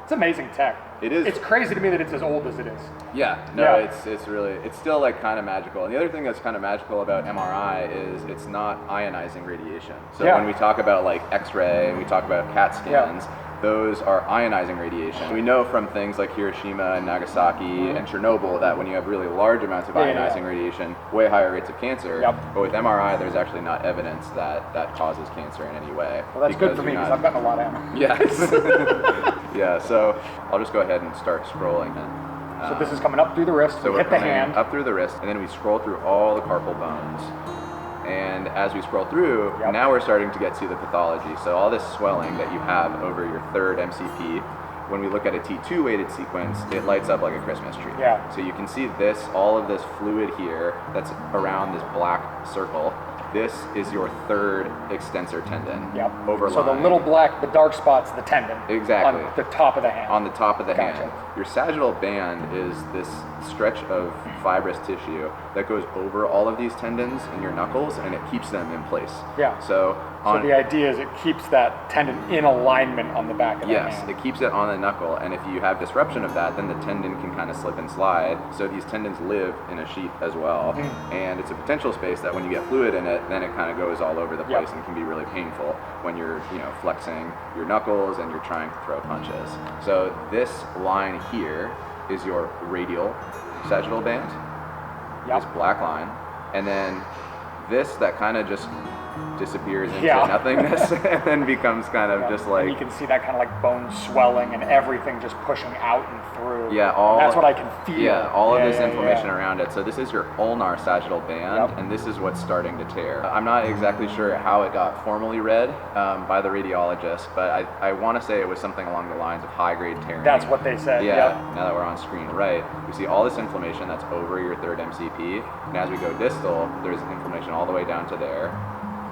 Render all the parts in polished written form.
It's amazing tech. It is. It's crazy to me that it's as old as it is. Yeah, no, it's really, it's still like kind of magical. And the other thing that's kind of magical about MRI is it's not ionizing radiation. So when we talk about like X-ray and we talk about CAT scans, those are ionizing radiation. We know from things like Hiroshima and Nagasaki and Chernobyl that when you have really large amounts of ionizing radiation, way higher rates of cancer. But with MRI, there's actually not evidence that that causes cancer in any way. Well, that's good for me because I've gotten a lot of MRI. Yes. Yeah, so I'll just go ahead and start scrolling then. So this is coming up through the wrist, so we hit the hand. Up through the wrist, and then we scroll through all the carpal bones. And as we scroll through, now we're starting to get to the pathology. So all this swelling that you have over your third MCP, when we look at a T2 weighted sequence, it lights up like a Christmas tree. So you can see this, all of this fluid here that's around this black circle. This is your third extensor tendon. Overlying. So the little black, the dark spot's the tendon. Exactly. On the top of the hand. On the top of the hand. Your sagittal band is this stretch of fibrous tissue that goes over all of these tendons in your knuckles, and it keeps them in place. So the idea is it keeps that tendon in alignment on the back of the hand. Yes, it keeps it on the knuckle, and if you have disruption of that, then the tendon can kind of slip and slide. So these tendons live in a sheath as well, and it's a potential space that when you get fluid in it, then it kind of goes all over the place and can be really painful when you're, flexing your knuckles and you're trying to throw punches. So this line here is your radial sagittal band, this black line, and then this that kind of just disappears into nothingness and then becomes kind of just like... And you can see that kind of like bone swelling and everything just pushing out and through. All that's what I can feel. All of this inflammation around it. So this is your ulnar sagittal band, and this is what's starting to tear. I'm not exactly sure how it got formally read by the radiologist, but I want to say it was something along the lines of high-grade tearing. That's what they said. Now that we're on screen, right? We see all this inflammation that's over your third MCP, and as we go distal, there's inflammation all the way down to there.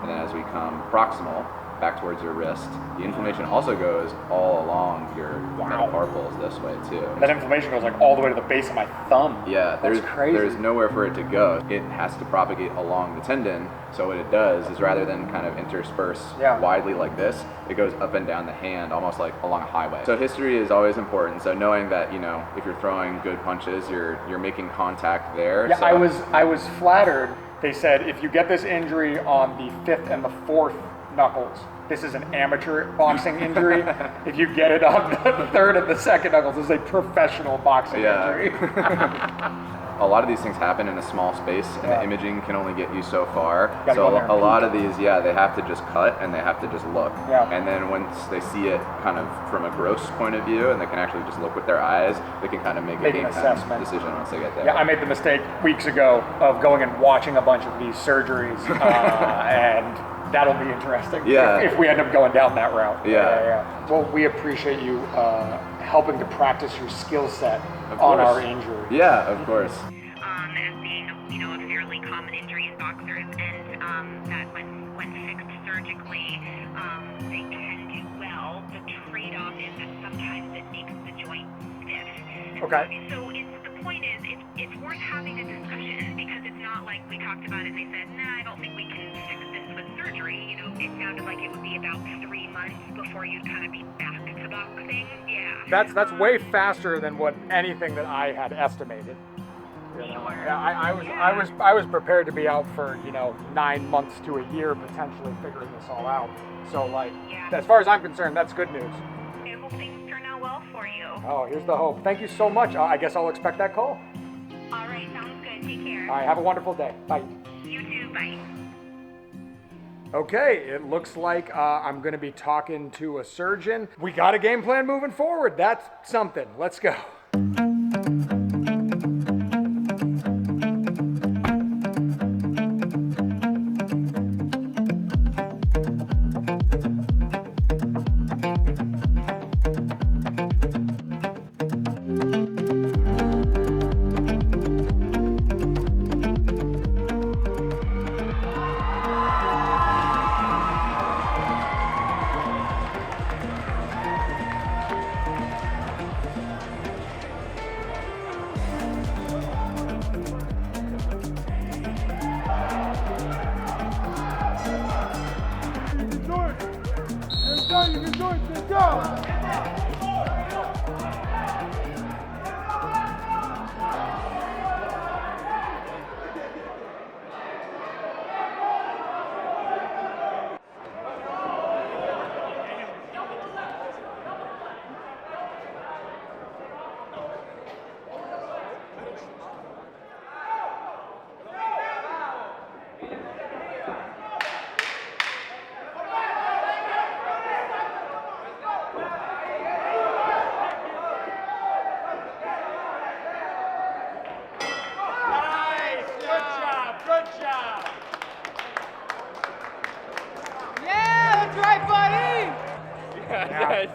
And then as we come proximal, back towards your wrist, the inflammation also goes all along your metacarpals this way too. That inflammation goes like all the way to the base of my thumb. There's nowhere for it to go. It has to propagate along the tendon. So what it does is rather than kind of intersperse widely like this, it goes up and down the hand almost like along a highway. So history is always important. So knowing that, if you're throwing good punches, you're making contact there. Yeah, so I was flattered. They said if you get this injury on the fifth and the fourth knuckles, this is an amateur boxing injury. If you get it on the third and the second knuckles, this is a professional boxing injury. A lot of these things happen in a small space, and the imaging can only get you so far. So a lot of these, they have to just cut and they have to just look. And then once they see it kind of from a gross point of view, and they can actually just look with their eyes, they can kind of make an assessment decision once they get there. I made the mistake weeks ago of going and watching a bunch of these surgeries, and that'll be interesting if we end up going down that route. Well, we appreciate you helping to practice your skill set on our injury. Yeah, of course. As being a fairly common injury in boxers, and that when fixed surgically, they can do well. The trade-off is that sometimes it makes the joint stiff. Okay. So the point is, it's worth having a discussion, because it's not like we talked about it and they said, nah, I don't think we can fix this with surgery. It sounded like it would be about 3 months before you'd kind of be back to boxing. That's way faster than what anything that I had estimated. I was prepared to be out for 9 months to a year potentially figuring this all out. So as far as I'm concerned, that's good news. I hope things turn out well for you. Oh, here's the hope. Thank you so much. I guess I'll expect that call. All right, sounds good. Take care. All right, have a wonderful day. Bye. You too. Bye. Okay, it looks like I'm going to be talking to a surgeon. We got a game plan moving forward. That's something. Let's go.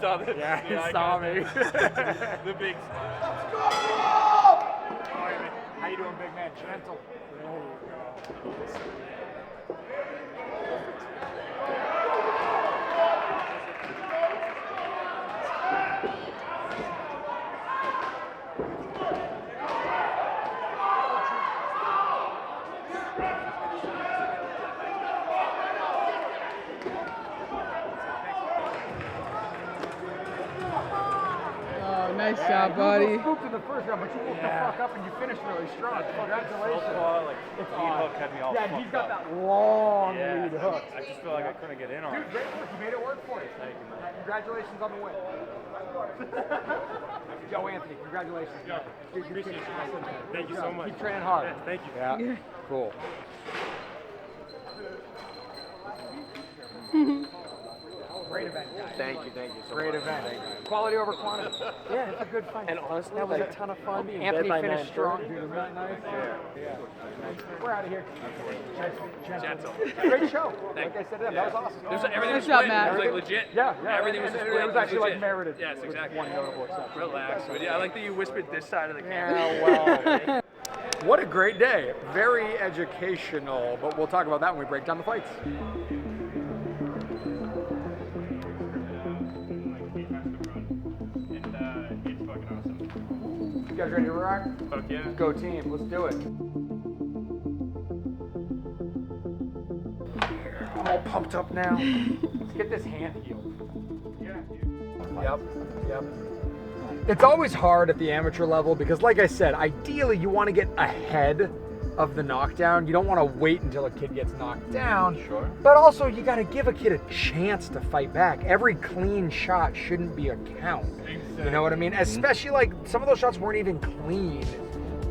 saw the. Yeah, he saw me. The big smile. How you doing, big man? Gentle. Nice job, buddy. You spooked in the first round, but you woke the fuck up and you finished really strong. Congratulations. Lead hook had me all Yeah, he's got fucked that long Yeah. lead hook. I just feel like I couldn't get in on Dude, it. great work. You made it work for you. Thank you, man. Congratulations on the win. Joe Anthony, congratulations. Dude, Appreciate you, man. awesome. Thank you Good so job. much. Keep training hard. Yeah, thank you. Yeah. Cool. Great event, guys. Thank you so Great much. event. Quality over quantity. Yeah, it's a good fight. And honestly, that was like, a ton of fun. being Anthony dead by finished strong. 9:30. Dude, isn't that nice? Yeah. We're out of here. Gentle. Great show. Like I said, that was awesome. Everything was Good job, split. Matt. It was like legit. Yeah. Everything was and split. It was actually like legit. merited. Yes, with exactly. one notable exception. Relax. But yeah, I like that you whispered this side of the camera. Yeah, well. What a great day. Very educational, but we'll talk about that when we break down the fights. It's fucking awesome. You guys ready to rock? Fuck yeah. Go team, let's do it. I'm all pumped up now. Let's get this hand healed. Yeah, dude. Yep. It's always hard at the amateur level because, like I said, ideally you want to get ahead of the knockdown. You don't want to wait until a kid gets knocked down. Sure. But also, you got to give a kid a chance to fight back. Every clean shot shouldn't be a count. Exactly. You know what I mean? Especially like some of those shots weren't even clean.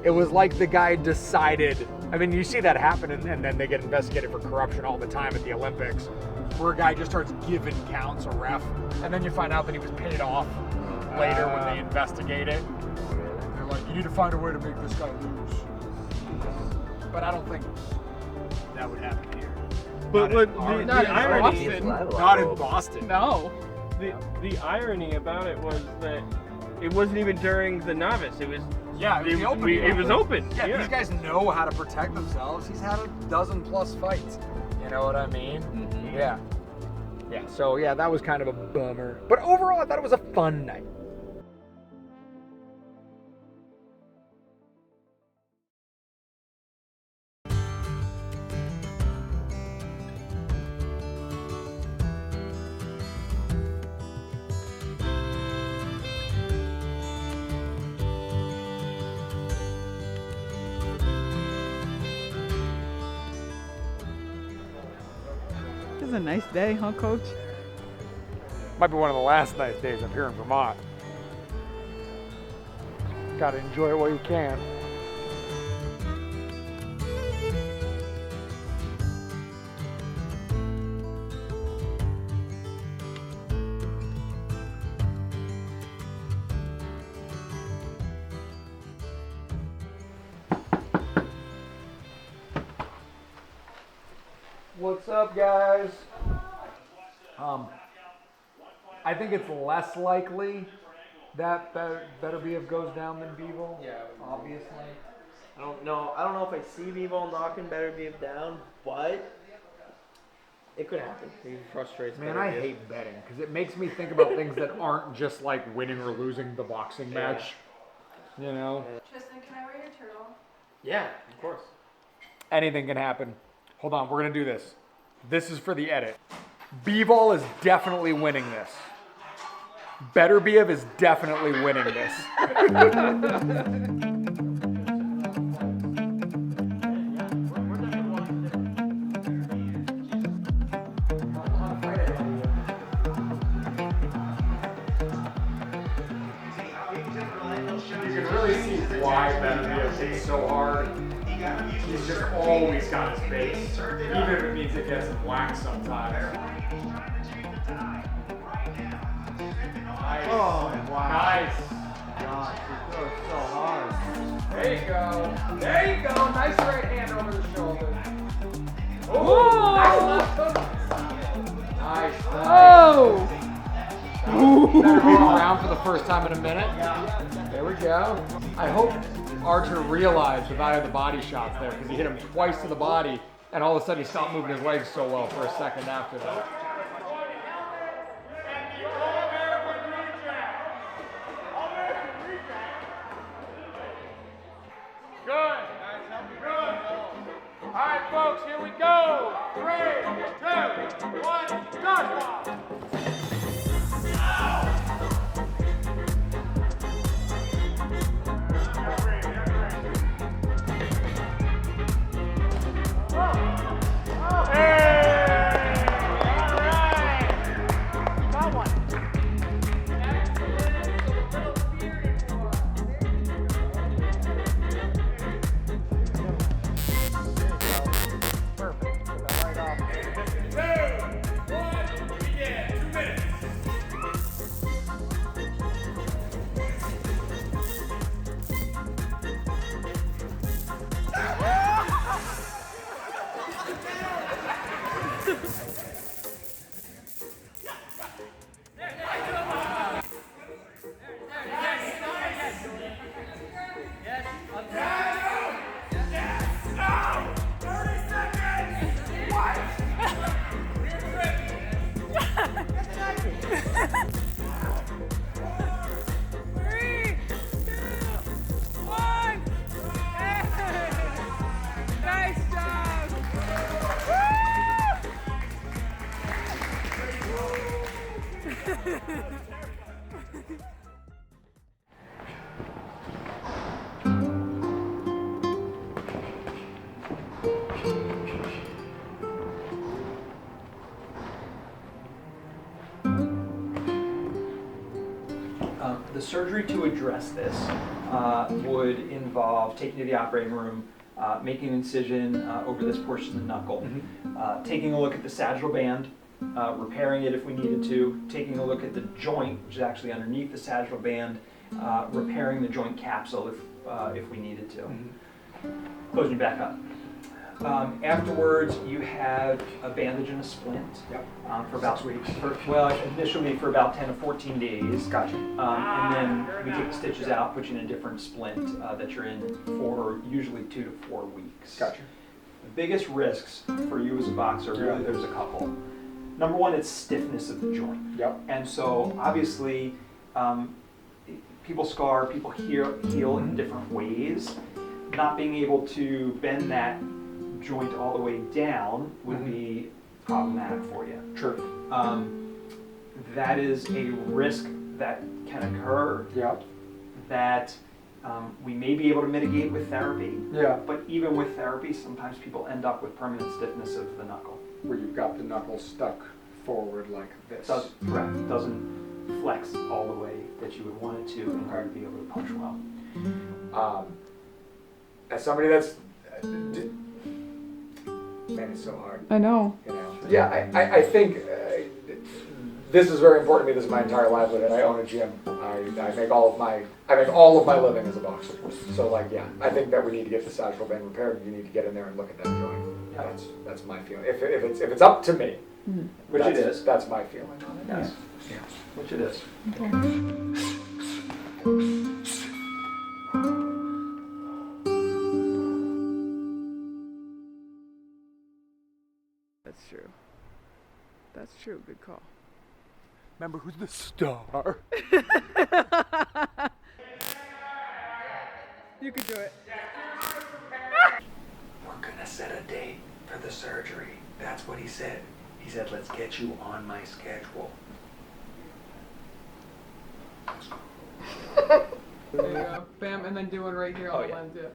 It was like the guy decided. I mean, you see that happen, and then they get investigated for corruption all the time at the Olympics, where a guy just starts giving counts a ref, and then you find out that he was paid off later when they investigate it. They're like, you need to find a way to make this guy lose. But I don't think that would happen here. But Not what in the Boston. irony, Not in Boston. No. the irony about it was that it wasn't even during the novice. It was Yeah, it was the open. it was open. Yeah, these guys know how to protect themselves. He's had a dozen plus fights. You know what I mean? Mm-hmm. Yeah. Yeah, so yeah, that was kind of a bummer. But overall, I thought it was a fun night. This is a nice day, huh, Coach? Might be one of the last nice days up here in Vermont. Gotta enjoy it while you can. What's up, guys? I think it's less likely that Better BF goes down than Beevil. Yeah. Obviously. I don't know if I see Bevo knocking Better Beef down, but it could happen. He frustrates Man, Better I Beef. hate betting because it makes me think about things that aren't just like winning or losing the boxing match. You know? Tristan, can I wear your turtle? Yeah, of course. Anything can happen. Hold on, we're gonna do this. This is for the edit. Beevil is definitely winning this. Better BF is definitely winning this. You can really see why Better BF hits so hard. He's just always got his base, even if it means it gets him whacked sometimes. Nice. Oh, wow. Nice. Gosh, he throws so hard. There you go. There you go. Nice right hand over the shoulder. Whoa. Nice left hook. Nice. Oh! Never been around for the first time in a minute. There we go. I hope Archer realized the value of the body shots there because he hit him twice to the body and all of a sudden he stopped moving his legs so well for a second after that. Good. Good. All right, folks, here we go. 3, 2, 1, go. The surgery to address this would involve taking you to the operating room, making an incision over this portion of the knuckle, taking a look at the sagittal band, repairing it if we needed to, taking a look at the joint, which is actually underneath the sagittal band, repairing the joint capsule if we needed to. Closing you back up. Afterwards, you have a bandage and a splint for about 6 weeks. Initially for about 10 to 14 days. Gotcha. And then we take the stitches out, put you in a different splint that you're in for usually 2 to 4 weeks. Gotcha. The biggest risks for you as a boxer, really, there's a couple. Number one, it's stiffness of the joint. Yep. And so obviously, people scar, people heal in different ways. Not being able to bend that joint all the way down would be problematic for you. True. That is a risk that can occur. Yep. That we may be able to mitigate with therapy. Yeah. But even with therapy, sometimes people end up with permanent stiffness of the knuckle. Where you've got the knuckle stuck forward like this. Correct. Doesn't flex all the way that you would want it to in order to be able to punch well. As somebody that's man, it's so hard. I know. You know. Yeah, I think this is very important to me. This is my entire livelihood. I own a gym. I make all of my living as a boxer. So like, yeah, I think that we need to get the sagittal band repaired. You need to get in there and look at that joint. Yeah. That's my feeling. If it's up to me, which it is, that's my feeling on it. Yes. Yeah. Which it is. Okay. That's true. That's true. Good call. Remember who's the star? You could do it. We're gonna set a date for the surgery. That's what he said. He said, let's get you on my schedule. There you go. Bam, and then do one right here on the lens. Yeah.